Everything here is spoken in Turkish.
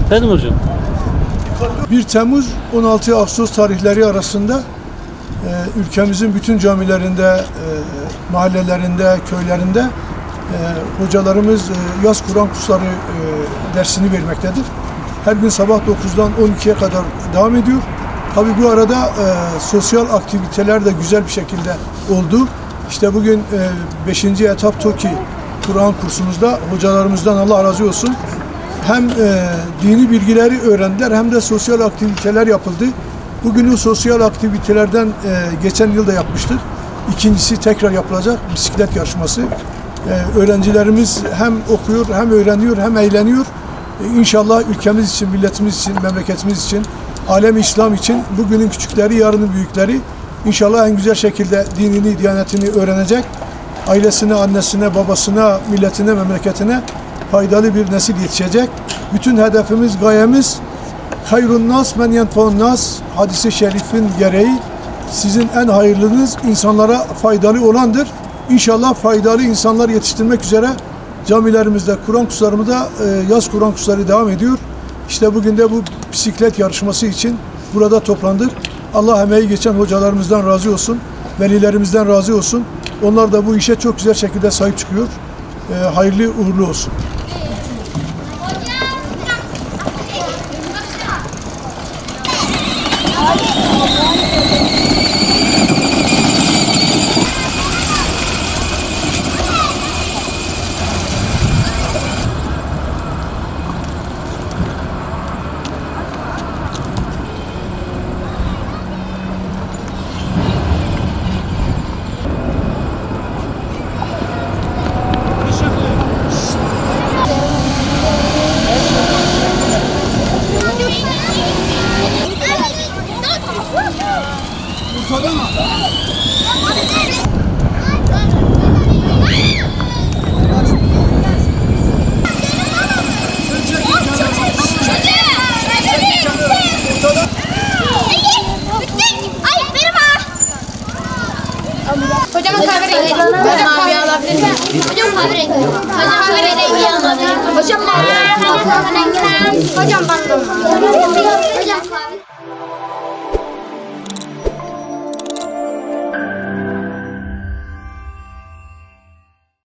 Efendim hocam? 1 Temmuz 16 Ağustos tarihleri arasında ülkemizin bütün camilerinde, mahallelerinde, köylerinde hocalarımız yaz Kur'an kursları dersini vermektedir. Her gün sabah 9'dan 12'ye kadar devam ediyor. Tabii bu arada sosyal aktiviteler de güzel bir şekilde oldu. İşte bugün 5. etap TOKİ Kur'an kursumuzda hocalarımızdan Allah razı olsun. Hem dini bilgileri öğrendiler hem de sosyal aktiviteler yapıldı. Bugün o sosyal aktivitelerden geçen yıl da yapmıştık. İkincisi tekrar yapılacak bisiklet yarışması. Öğrencilerimiz hem okuyor hem öğreniyor hem eğleniyor. İnşallah ülkemiz için, milletimiz için, memleketimiz için, alem-i İslam için bugünün küçükleri, yarının büyükleri inşallah en güzel şekilde dinini, diyanetini öğrenecek. Ailesine, annesine, babasına, milletine, memleketine faydalı bir nesil yetişecek. Bütün hedefimiz, gayemiz hayrun nas men yenfeun nas hadisi şerifin gereği sizin en hayırlınız insanlara faydalı olandır. İnşallah faydalı insanlar yetiştirmek üzere camilerimizde, Kur'an kurslarımızda yaz Kur'an kursları devam ediyor. İşte bugün de bu bisiklet yarışması için burada toplandık. Allah emeği geçen hocalarımızdan razı olsun, velilerimizden razı olsun. Onlar da bu işe çok güzel şekilde sahip çıkıyor. Hayırlı uğurlu olsun. Ortada mı? Hocam kahverengi. Hocam mavi alabilir miyim? Hocam kahverengi. Hocam kahverengi alabilir miyim? Hocam mavi. Hocam kahverengi. Hocam bandı. Hocam kahverengi.